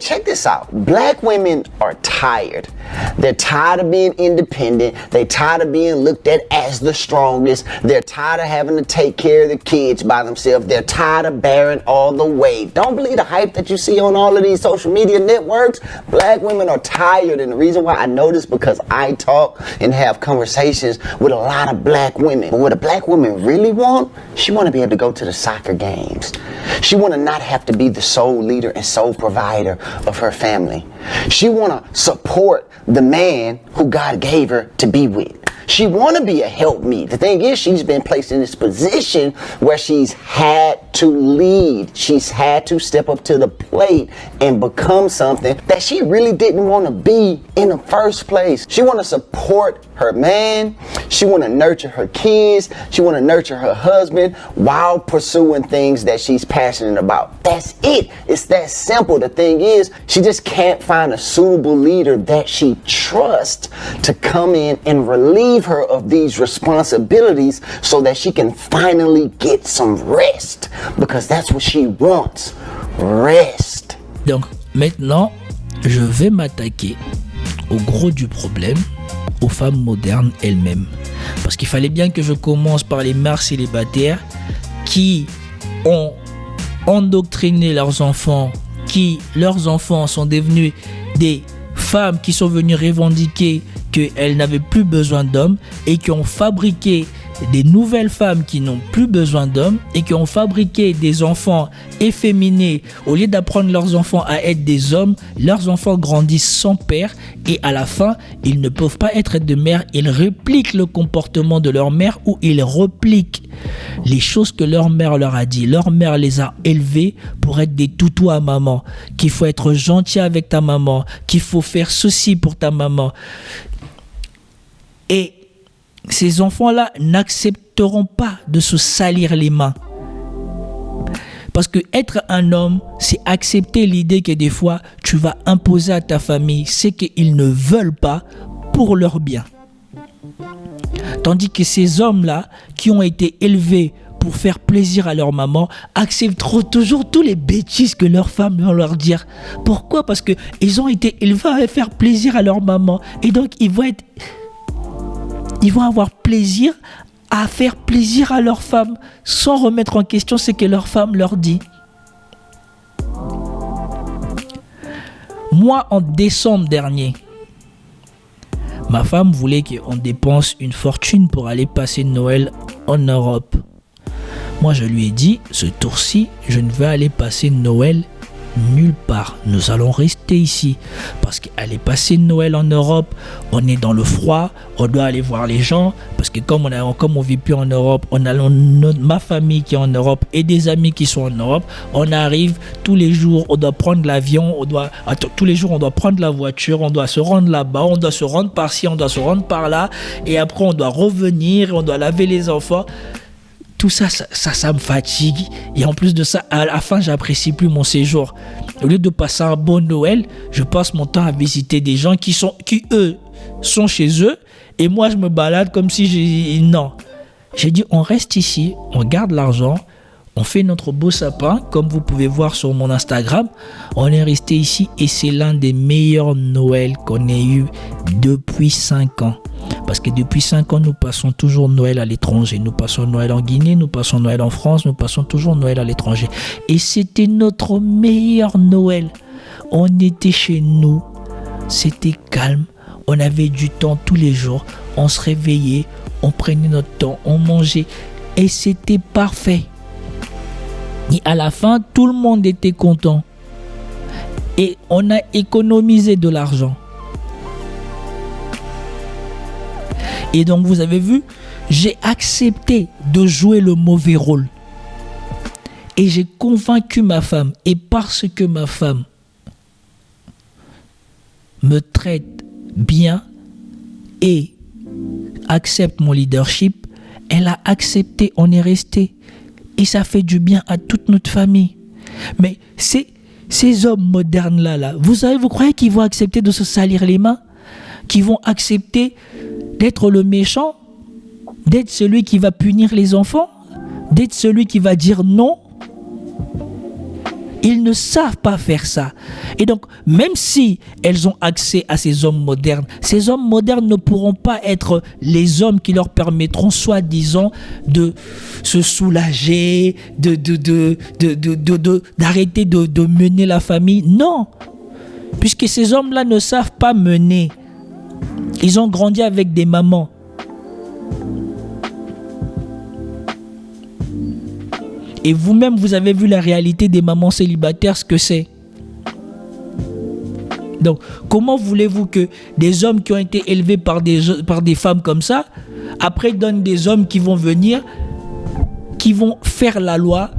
check this out. Black women are tired. They're tired of being independent. They're tired of being looked at as the strongest. They're tired of having to take care of the kids by themselves. They're tired of bearing all the weight. Don't believe the hype that you see on all of these social media networks. Black women are tired, and the reason why I know this because I talk and have conversations with a lot of black women. But what a black woman really want, she want to be able to go to the soccer games. She want to not have to be the sole leader and sole provider of her family. She want to support the man who God gave her to be with. She want to be a helpmeet. The thing is, she's been placed in this position where she's had to lead. She's had to step up to the plate and become something that she really didn't want to be in the first place. She want to support her man. She want to nurture her kids. She want to nurture her husband while pursuing things that she's passionate about. That's it. It's that simple. The thing is, she just can't find a suitable leader that she trusts to come in and relieve her of these responsibilities so that she can finally get some rest, because that's what she wants, rest. Donc maintenant, je vais m'attaquer au gros du problème, aux femmes modernes elles-mêmes. Parce qu'il fallait bien que je commence par les mères célibataires qui ont endoctriné leurs enfants, leurs enfants sont devenus des femmes qui sont venues revendiquer qu'elles n'avaient plus besoin d'hommes et qui ont fabriqué des nouvelles femmes qui n'ont plus besoin d'hommes et qui ont fabriqué des enfants efféminés. Au lieu d'apprendre leurs enfants à être des hommes, leurs enfants grandissent sans père et à la fin, ils ne peuvent pas être de mère. Ils répliquent le comportement de leur mère ou ils repliquent les choses que leur mère leur a dit. Leur mère les a élevés pour être des toutous à maman, qu'il faut être gentil avec ta maman, qu'il faut faire ceci pour ta maman. Et ces enfants-là n'accepteront pas de se salir les mains. Parce que être un homme, c'est accepter l'idée que des fois, tu vas imposer à ta famille ce qu'ils ne veulent pas pour leur bien. Tandis que ces hommes-là, qui ont été élevés pour faire plaisir à leur maman, accepteront toujours tous les bêtises que leurs femmes vont leur dire. Pourquoi ? Parce qu'ils ont été élevés à faire plaisir à leur maman. Et donc, ils vont avoir plaisir à faire plaisir à leur femme sans remettre en question ce que leur femme leur dit. Moi, en décembre dernier, ma femme voulait qu'on dépense une fortune pour aller passer Noël en Europe. Moi, je lui ai dit, ce tour-ci, je ne vais aller passer Noël nulle part. Nous allons rester ici parce qu'aller passer Noël en Europe, on est dans le froid, on doit aller voir les gens parce que comme on vit plus en Europe, on a ma famille qui est en Europe et des amis qui sont en Europe. On arrive tous les jours, on doit prendre l'avion, tous les jours on doit prendre la voiture, on doit se rendre là-bas, on doit se rendre par-ci, on doit se rendre par-là et après on doit revenir, on doit laver les enfants. Tout ça me fatigue. Et en plus de ça, à la fin, j'apprécie plus mon séjour. Au lieu de passer un bon Noël, je passe mon temps à visiter des gens qui eux, sont chez eux. Et moi, je me balade comme si non. J'ai dit, on reste ici, on garde l'argent, on fait notre beau sapin, comme vous pouvez voir sur mon Instagram. On est resté ici et c'est l'un des meilleurs Noëls qu'on ait eu depuis 5 ans. Parce que depuis 5 ans, nous passons toujours Noël à l'étranger. Nous passons Noël en Guinée, nous passons Noël en France, nous passons toujours Noël à l'étranger. Et c'était notre meilleur Noël. On était chez nous, c'était calme, on avait du temps tous les jours, on se réveillait, on prenait notre temps, on mangeait et c'était parfait. Et à la fin, tout le monde était content. Et on a économisé de l'argent. Et donc, vous avez vu, j'ai accepté de jouer le mauvais rôle. Et j'ai convaincu ma femme. Et parce que ma femme me traite bien et accepte mon leadership, elle a accepté, on est resté. Et ça fait du bien à toute notre famille. Mais ces hommes modernes-là, vous croyez qu'ils vont accepter de se salir les mains ? Qu'ils vont accepter d'être le méchant, d'être celui qui va punir les enfants, d'être celui qui va dire non. Ils ne savent pas faire ça. Et donc, même si elles ont accès à ces hommes modernes ne pourront pas être les hommes qui leur permettront, soi-disant, de se soulager, d'arrêter de mener la famille. Non, puisque ces hommes-là ne savent pas mener. Ils ont grandi avec des mamans. Et vous-même, vous avez vu la réalité des mamans célibataires, ce que c'est. Donc, comment voulez-vous que des hommes qui ont été élevés par des femmes comme ça, après donnent des hommes qui vont venir, qui vont faire la loi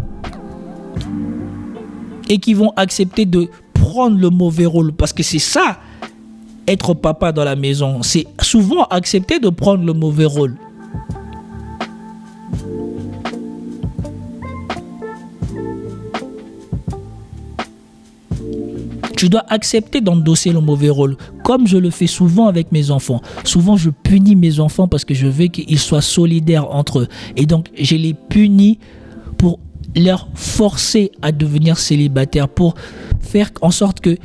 et qui vont accepter de prendre le mauvais rôle? Parce que c'est ça, être papa dans la maison. C'est souvent accepter de prendre le mauvais rôle. Tu dois accepter d'endosser le mauvais rôle, comme je le fais souvent avec mes enfants. Souvent, je punis mes enfants parce que je veux qu'ils soient solidaires entre eux. Et donc, je les punis pour leur forcer à devenir célibataires, pour faire en sorte que,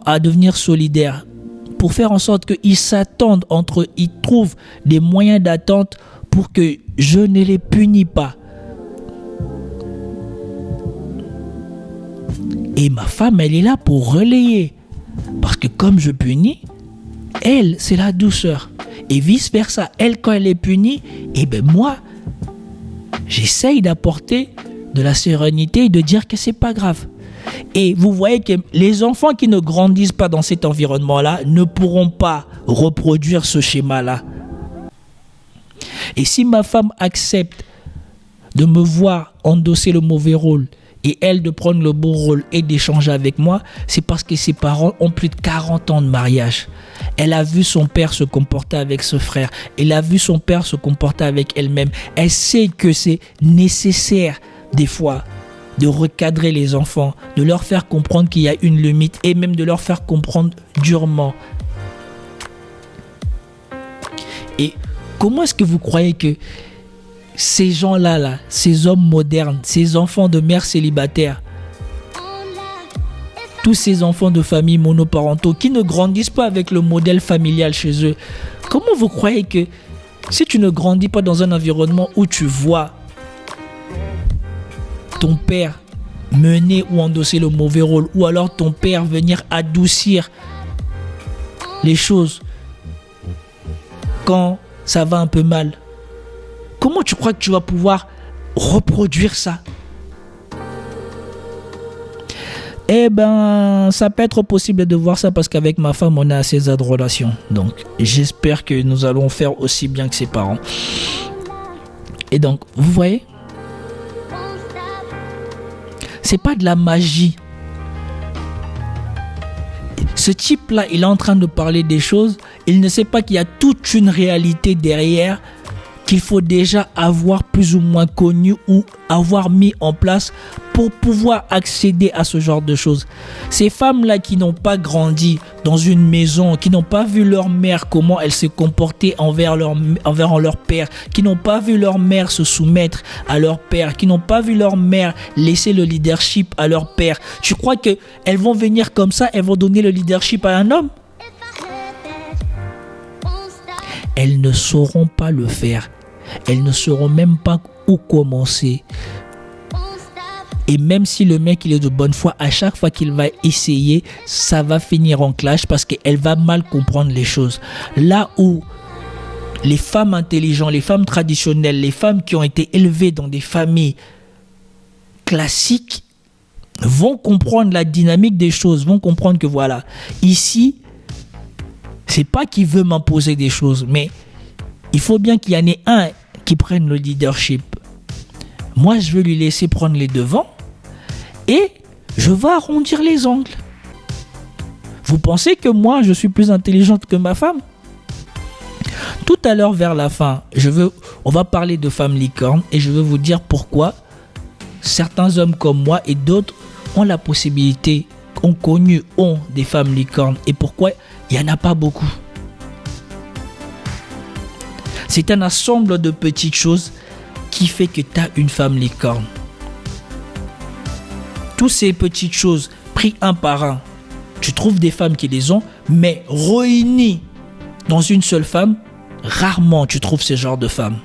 à devenir solidaires, pour faire en sorte qu'ils s'attendent entre eux, ils trouvent des moyens d'attente pour que je ne les punis pas. Et ma femme, elle est là pour relayer. Parce que comme je punis, elle, c'est la douceur. Et vice versa, elle, quand elle est punie, moi, j'essaye d'apporter de la sérénité et de dire que c'est pas grave. Et vous voyez que les enfants qui ne grandissent pas dans cet environnement-là ne pourront pas reproduire ce schéma-là. Et si ma femme accepte de me voir endosser le mauvais rôle, et elle de prendre le bon rôle et d'échanger avec moi, c'est parce que ses parents ont plus de 40 ans de mariage. Elle a vu son père se comporter avec ce frère. Elle a vu son père se comporter avec elle-même. Elle sait que c'est nécessaire, des fois, de recadrer les enfants, de leur faire comprendre qu'il y a une limite et même de leur faire comprendre durement. Et comment est-ce que vous croyez que ces gens-là, ces hommes modernes, ces enfants de mères célibataires, tous ces enfants de familles monoparentaux qui ne grandissent pas avec le modèle familial chez eux, comment vous croyez que si tu ne grandis pas dans un environnement où tu vois ton père mener ou endosser le mauvais rôle, ou alors ton père venir adoucir les choses quand ça va un peu mal, comment tu crois que tu vas pouvoir reproduire ça? Ça peut être possible de voir ça parce qu'avec ma femme, on a assez de relations. Donc, j'espère que nous allons faire aussi bien que ses parents. Et donc, vous voyez, c'est pas de la magie. Ce type-là, il est en train de parler des choses. Il ne sait pas qu'il y a toute une réalité derrière qu'il faut déjà avoir plus ou moins connu ou avoir mis en place pour pouvoir accéder à ce genre de choses. Ces femmes-là qui n'ont pas grandi dans une maison, qui n'ont pas vu leur mère, comment elle s'est comportée envers leur père, qui n'ont pas vu leur mère se soumettre à leur père, qui n'ont pas vu leur mère laisser le leadership à leur père. Tu crois qu'elles vont venir comme ça, elles vont donner le leadership à un homme? Elles ne sauront pas le faire. Elles ne sauront même pas où commencer. Et même si le mec il est de bonne foi, à chaque fois qu'il va essayer, ça va finir en clash parce qu'elle va mal comprendre les choses. Là où les femmes intelligentes, les femmes traditionnelles, les femmes qui ont été élevées dans des familles classiques vont comprendre la dynamique des choses, vont comprendre que voilà, ici, c'est pas qu'il veut m'imposer des choses, mais il faut bien qu'il y en ait un qui prenne le leadership. Moi, je veux lui laisser prendre les devants et je vais arrondir les angles. Vous pensez que moi, je suis plus intelligente que ma femme? Tout à l'heure, vers la fin, on va parler de femmes licornes et je vais vous dire pourquoi certains hommes comme moi et d'autres ont la possibilité, ont des femmes licornes et pourquoi il n'y en a pas beaucoup. C'est un ensemble de petites choses qui fait que tu as une femme licorne. toutes ces petites choses pris un par un, tu trouves des femmes qui les ont, mais réunies dans une seule femme, rarement tu trouves ce genre de femmes.